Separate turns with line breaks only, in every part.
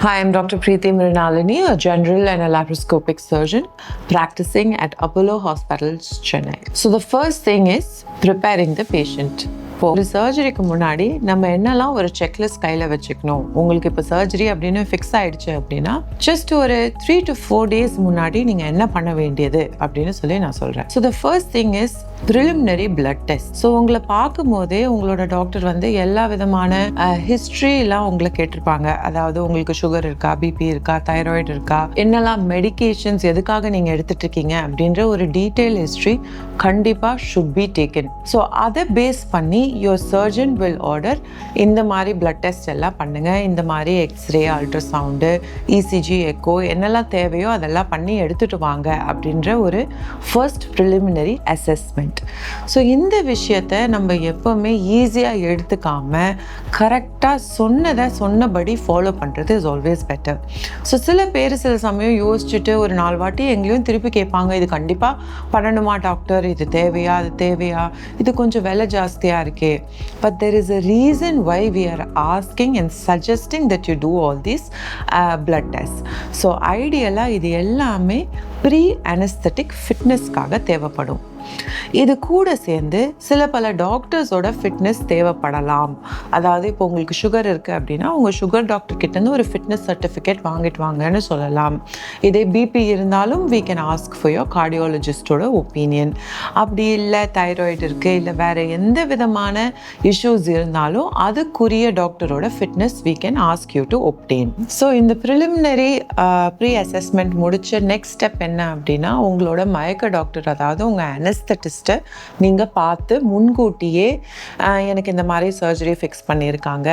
Hi, I'm Dr. Preeti Mrinalini, a general and a laparoscopic surgeon practicing at Apollo Hospitals, Chennai. So the first thing is preparing the patient. ஒரு சர்ஜரிக்கு முன்னாடி நம்ம என்னெல்லாம் ஒரு checklist கையில் வச்சுக்கணும். உங்களுக்கு இப்போ சர்ஜரி அப்படின்னு ஃபிக்ஸ் ஆகிடுச்சு அப்படின்னா ஜஸ்ட் ஒரு 3 to 4 days முன்னாடி நீங்கள் என்ன பண்ண வேண்டியது அப்படின்னு சொல்லி நான் சொல்கிறேன். So the first thing is preliminary blood test. So உங்களை பார்க்கும் போதே உங்களோட டாக்டர் வந்து எல்லா விதமான ஹிஸ்ட்ரிலாம் உங்களை கேட்டிருப்பாங்க. அதாவது உங்களுக்கு சுகர் இருக்கா, பிபி இருக்கா, தைராய்டு இருக்கா, என்னெல்லாம் மெடிகேஷன்ஸ் எதுக்காக நீங்கள் எடுத்துட்டு இருக்கீங்க அப்படின்ற ஒரு டீட்டெயில் ஹிஸ்ட்ரி கண்டிப்பாக ஷுட் பி டேக்கன். ஸோ அதை பேஸ் பண்ணி யுவர் சர்ஜன் வில் ஆர்டர் இந்த மாதிரி பிளட் டெஸ்ட் எல்லாம் பண்ணுங்க, இந்த மாதிரி எக்ஸ்ரே, அல்ட்ராசவுண்டு, இசிஜி, எக்கோ என்னெல்லாம் தேவையோ அதெல்லாம் பண்ணி எடுத்துட்டு வாங்க அப்படின்ற ஒரு ஃபர்ஸ்ட் ப்ரிலிமினரி அசஸ்மெண்ட். ஸோ இந்த விஷயத்தை நம்ம எப்போவுமே ஈஸியாக எடுத்துக்காம கரெக்டாக சொன்னபடி ஃபாலோ பண்ணுறது இஸ் ஆல்வேஸ் பெட்டர். ஸோ சில பேர் சில சமயம் யோசிச்சுட்டு ஒரு 4 வாட்டி எங்கேயும் திருப்பி கேட்பாங்க, இது கண்டிப்பாக பண்ணணுமா டாக்டர், இது தேவையா, அது தேவையா, இது கொஞ்சம் விலை ஜாஸ்தியாக இருக்கே. But there is a reason why we are asking and suggesting that you do all these blood tests. So ideally இது எல்லாமே ப்ரீ அனஸ்தட்டிக் ஃபிட்னஸ்க்காக தேவைப்படும். இது கூட சேர்ந்து சில பல டாக்டர்ஸோட ஃபிட்னஸ் தேவைப்படலாம். அதாவது இப்போ உங்களுக்கு சுகர் இருக்குது அப்படின்னா உங்கள் சுகர் டாக்டர் கிட்டேருந்து ஒரு ஃபிட்னஸ் சர்டிஃபிகேட் வாங்கிட்டு வாங்கன்னு சொல்லலாம். இதே பிபி இருந்தாலும் we can ask for your cardiologistோட ஒப்பீனியன். அப்படி இல்லை தைராய்டு இருக்குது, இல்லை வேறு எந்த விதமான இஷ்யூஸ் இருந்தாலும் அதுக்குரிய டாக்டரோட fitness we can ask you to obtain. So இந்த ப்ரிலிமினரி ப்ரீ அசஸ்மெண்ட் முடிச்ச நெக்ஸ்ட் ஸ்டெப் என்ன அப்படின்னா உங்களோட மயக்க டாக்டர், அதாவது உங்கள் அனஸ்தட்டிஸ்ட்டை நீங்கள் பார்த்து முன்கூட்டியே எனக்கு இந்த மாதிரி சர்ஜரி ஃபிக்ஸ் பண்ணியிருக்காங்க.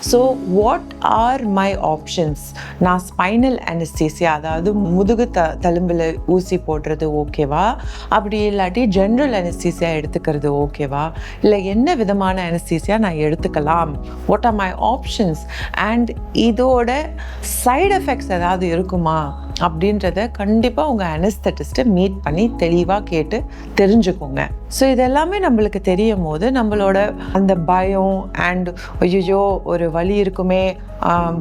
So what are my options? நான் ஸ்பைனல் அனஸ்தீசியா, அதாவது முதுகு தழும்பில் ஊசி போடுறது ஓகேவா, அப்படி இல்லாட்டி ஜென்ரல் அனஸ்தீசியா எடுத்துக்கிறது ஓகேவா, இல்லை என்ன விதமான அனஸ்தீசியா நான் எடுத்துக்கலாம், what are my options, and இதோட சைடு எஃபெக்ட்ஸ் ஏதாவது இருக்குமா அப்படின்றத கண்டிப்பாக உங்கள் அனஸ்தட்டிஸ்ட்டை மீட் பண்ணி தெளிவாக கேட்டு தெரிஞ்சுக்கோங்க. ஸோ இதெல்லாமே நம்மளுக்கு தெரியும் போது நம்மளோட அந்த பயம் அண்ட் ஐயோ ஒரு வலி இருக்குமே,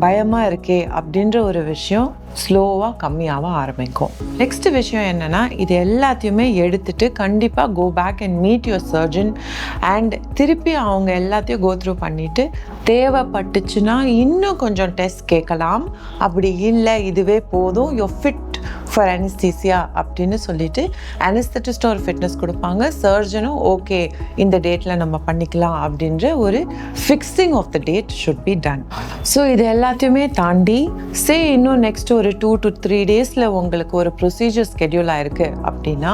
பயமாக இருக்கே அப்படின்ற ஒரு விஷயம் ஸ்லோவாக கம்மியாக ஆரம்பிக்கும். நெக்ஸ்ட் விஷயம் என்னென்னா, இது எல்லாத்தையுமே எடுத்துகிட்டு கண்டிப்பாக go back and meet your surgeon and திருப்பி அவங்க எல்லாத்தையும் கோ த்ரூ பண்ணிவிட்டு தேவைப்பட்டுச்சுன்னா இன்னும் கொஞ்சம் டெஸ்ட் கேட்கலாம். அப்படி இல்லை இதுவே போதும், யூ ஃபிட் ஃபார் அனஸ்தீசியா அப்படின்னு சொல்லிட்டு அனஸ்தட்டிஸ்ட் ஒரு ஃபிட்னஸ் கொடுப்பாங்க, சர்ஜனும் ஓகே இந்த டேட்டில் நம்ம பண்ணிக்கலாம் அப்படின்ற ஒரு fixing of the date should be done. So இது எல்லாத்தையுமே தாண்டி இன்னும் நெக்ஸ்ட் ஒரு 2 to 3 days உங்களுக்கு ஒரு ப்ரொசீஜர் ஸ்கெடியூல் ஆயிருக்கு அப்படின்னா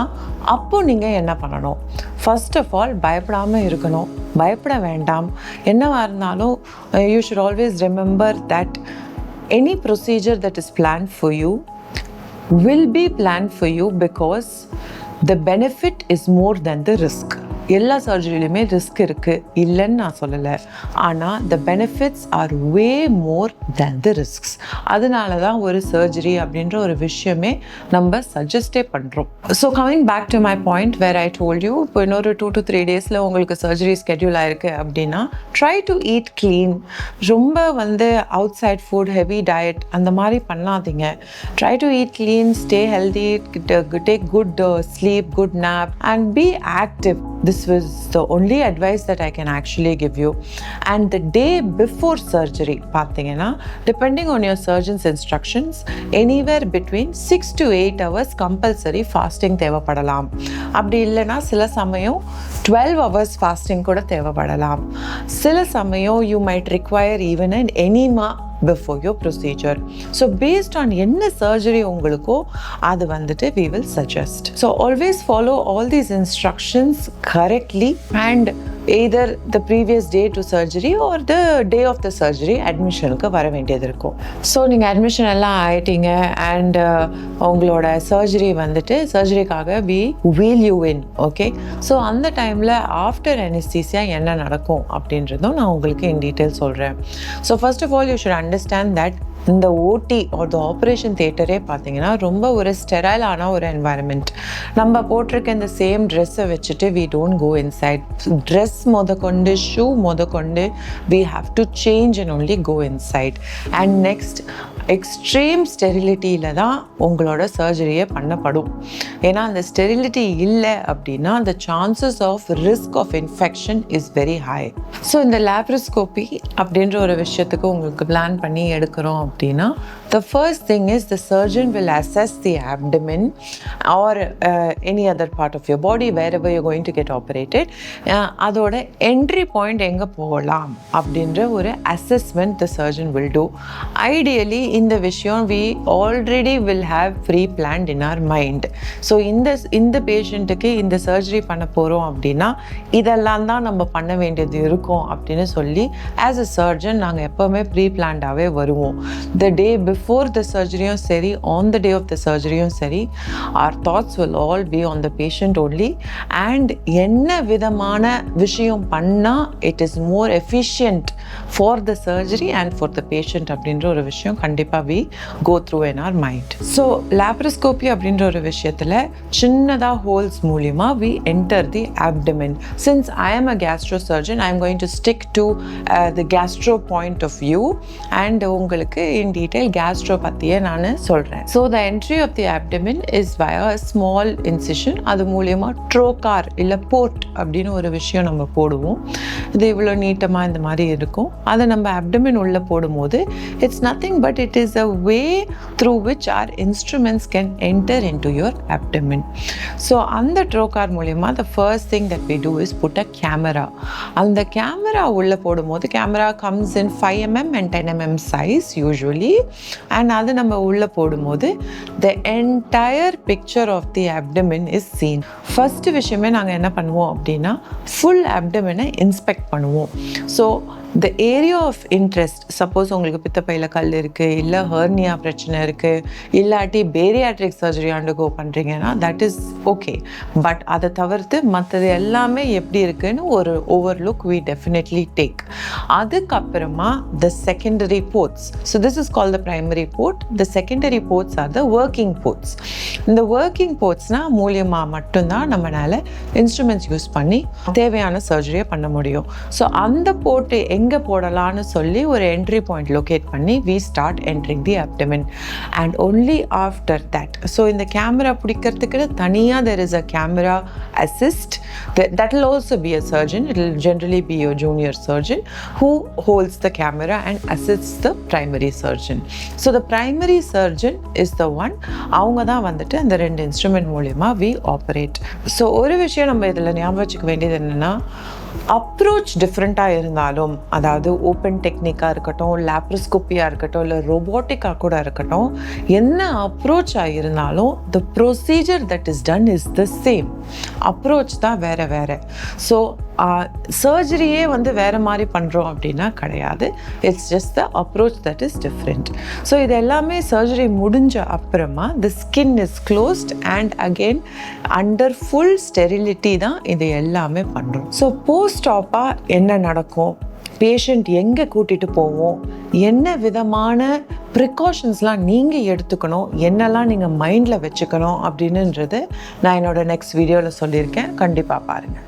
அப்போ நீங்கள் என்ன பண்ணணும்? ஃபர்ஸ்ட் ஆஃப் ஆல் பயப்படாமல் இருக்கணும், பயப்பட வேண்டாம். என்னவா இருந்தாலும் you should always remember that any procedure that is planned for you will be planned for you because the benefit is more than the risk. எல்லா சர்ஜரியிலுமே ரிஸ்க் இருக்குது, இல்லைன்னு நான் சொல்லலை. ஆனால் the benefits are way more than the risks. அதனால தான் ஒரு surgery அப்படின்ற ஒரு விஷயமே நம்ம சஜஸ்டே பண்ணுறோம். So coming back to my point where I told you, இப்போ இன்னொரு 2 to 3 days உங்களுக்கு சர்ஜரி ஸ்கெடியூல் ஆயிருக்கு அப்படின்னா ட்ரை டு ஈட் க்ளீன். ரொம்ப outside food, heavy diet அந்த மாதிரி பண்ணாதீங்க. Try to eat clean, stay healthy, take good sleep, good nap and be active. This was the only advice that I can actually give you. And the day before surgery, பார்த்தீங்கன்னா depending on your surgeon's instructions, anywhere between 6 to 8 hours compulsory fasting தேவைப்படலாம். அப்படி இல்லைன்னா சில சமயம் 12 hours fasting கூட தேவைப்படலாம். சில சமயம் you might require even an enema before your procedure. So based on என்ன surgery உங்களுக்கோ அது we will suggest. So always follow all these instructions correctly and either the previous day to surgery or the day of the surgery admissionக்கு வர வேண்டியது இருக்கும். So நீங்கள் admission எல்லாம் ஆயிட்டீங்க and உங்களோட சர்ஜரி சர்ஜரிக்காக we wheel you in, okay? So அந்த டைமில் ஆஃப்டர் அனஸ்தீசியா என்ன நடக்கும் அப்படின்றதும் நான் உங்களுக்கு இன் டீட்டெயில் சொல்கிறேன். So first of all you should understand that இந்த ஓடி ஆர் த ஆப்ரேஷன் தியேட்டரே பார்த்தீங்கன்னா ரொம்ப ஒரு ஸ்டெரைலான ஒரு என்வாயர்மெண்ட். நம்ம போட்டிருக்க இந்த சேம் ட்ரெஸ்ஸை வச்சுட்டு we don't go inside. Dress முதற்கொண்டு ஷூ முதற்கொண்டு we have to change and only go inside. And next extreme ஸ்டெரிலிட்டியில் தான் உங்களோட சர்ஜரியே பண்ணப்படும். ஏன்னா அந்த ஸ்டெரிலிட்டி இல்லை அப்படின்னா the chances of risk of infection is very high. So இந்த லேப்ரோஸ்கோபி அப்படின்ற ஒரு விஷயத்துக்கு உங்களுக்கு பிளான் பண்ணி எடுக்கிறோம் அப்படின்னா the first thing is the surgeon will assess the abdomen or any other part of your body wherever you're going to get operated. அதோட entry point எங்கே போகலாம் அப்படின்ற ஒரு assessment the surgeon will do. Ideally இந்த விஷயம் we already will have pre-planned in our mind. So இந்த பேஷண்ட்டுக்கு இந்த சர்ஜரி பண்ண போகிறோம் அப்படின்னா இதெல்லாம் தான் நம்ம பண்ண வேண்டியது இருக்கும் அப்படின்னு சொல்லி ஆஸ் அ சர்ஜன் நாங்கள் எப்போவுமே ப்ரீ-பிளான்டாகவே வருவோம். the day before the surgery-யும் சரி on the day of the surgery-யும் சரி our thoughts will all be on the patient only and என்ன விதமான விஷயம் பண்ணால் it is more efficient for the surgery and for the patient அப்படின்ற ஒரு விஷயம் கண்டிப்பாக we go through in our mind. So laparoscopy அப்படின்ற ஒரு விஷயத்தில் சின்னதாக ஹோல்ஸ் மூலிமா we enter the abdomen. Since I am a gastrosurgeon, I am going to stick to the gastro point of view and உங்களுக்கு in detail gastro பற்றியே நான் சொல்கிறேன். So the entry of the abdomen is via a small incision. அது மூலியமாக ட்ரோகார் இல்லை board அப்படின்னு ஒரு விஷயம் நம்ம போடுவோம். இது இவ்வளோ நீட்டமாக இந்த மாதிரி இருக்கும். அதை நம்ம abdomen உள்ளே போடும்போது it's nothing but it is a way through which our instruments can enter into your abdomen. So அந்த ட்ரோகார் மூலியமாக the first thing that we do is put a camera. அந்த கேமரா உள்ளே போடும்போது camera comes in 5mm and 10mm size usually and அது நம்ம உள்ளே போடும்போது the entire picture of the abdomen is seen. First விஷயமே நாங்கள் என்ன பண்ணுவோம் அப்படின்னா ஃபுல் abdomen-ஐ இன்ஸ்பெக்ட் பண்ணுவோம். So the area of interest, suppose உங்களுக்கு பித்தப்பையில் கல் இருக்குது, இல்லை ஹெர்னியா பிரச்சனை இருக்குது, இல்லாட்டி பேரியாட்ரிக் சர்ஜரி அண்டர்கோ பண்ணுறீங்கன்னா தட் இஸ் ஓகே. பட் அதை தவிர்த்து மற்றது எல்லாமே எப்படி இருக்குன்னு ஒரு ஓவர்லுக் we definitely take. அதுக்கப்புறமா the secondary ports. So this is called the primary port. The secondary ports are the working ports. இந்த ஒர்க்கிங் போர்ட்ஸ்னால் மூலியமாக மட்டும்தான் நம்மளால் இன்ஸ்ட்ருமெண்ட்ஸ் யூஸ் பண்ணி தேவையான சர்ஜரியை பண்ண முடியும். ஸோ அந்த போர்ட்டு எங்கே போடலான்னு சொல்லி ஒரு என்ட்ரி பாயிண்ட் லொக்கேட் பண்ணி we start entering the abdomen and only after that. So இந்த கேமரா பிடிக்கிறதுக்கு தனியாக there is a camera assist. That will also be a surgeon. It will generally be your junior surgeon who holds the camera and assists the primary surgeon. So the primary surgeon is the one, அவங்க தான் வந்துட்டு அந்த ரெண்டு instrument மூலிமா we operate. So ஒரு விஷயம் நம்ம இதில் ஞாபகம் வச்சுக்க வேண்டியது என்னென்னா அப்ரோச் டிஃப்ரெண்ட்டாக இருந்தாலும், அதாவது ஓப்பன் டெக்னிக்காக இருக்கட்டும், லேப்ரோஸ்கோப்பியாக இருக்கட்டும், இல்லை ரோபோட்டிக்காக கூட இருக்கட்டும், என்ன அப்ரோச்சாக இருந்தாலும் the procedure that is done is the same. Approach தான் வேறு வேறு. ஸோ சர்ஜரியே வந்து வேறு மாதிரி பண்ணுறோம் அப்படின்னா கிடையாது. It's just the approach that is different. So இது எல்லாமே சர்ஜரி முடிஞ்ச அப்புறமா the skin is closed and again under full sterility தான் இது எல்லாமே பண்ணுறோம். ஸோ போஸ்ட் ஆப்பாக என்ன நடக்கும், பேஷண்ட் எங்கே கூட்டிகிட்டு போவோம், என்ன விதமான ப்ரிகாஷன்ஸ்லாம் நீங்கள் எடுத்துக்கணும், என்னெல்லாம் நீங்கள் மைண்டில் வச்சுக்கணும் அப்படின்னுன்றது நான் என்னோடய நெக்ஸ்ட் வீடியோவில் சொல்லியிருக்கேன். கண்டிப்பாக பாருங்கள்.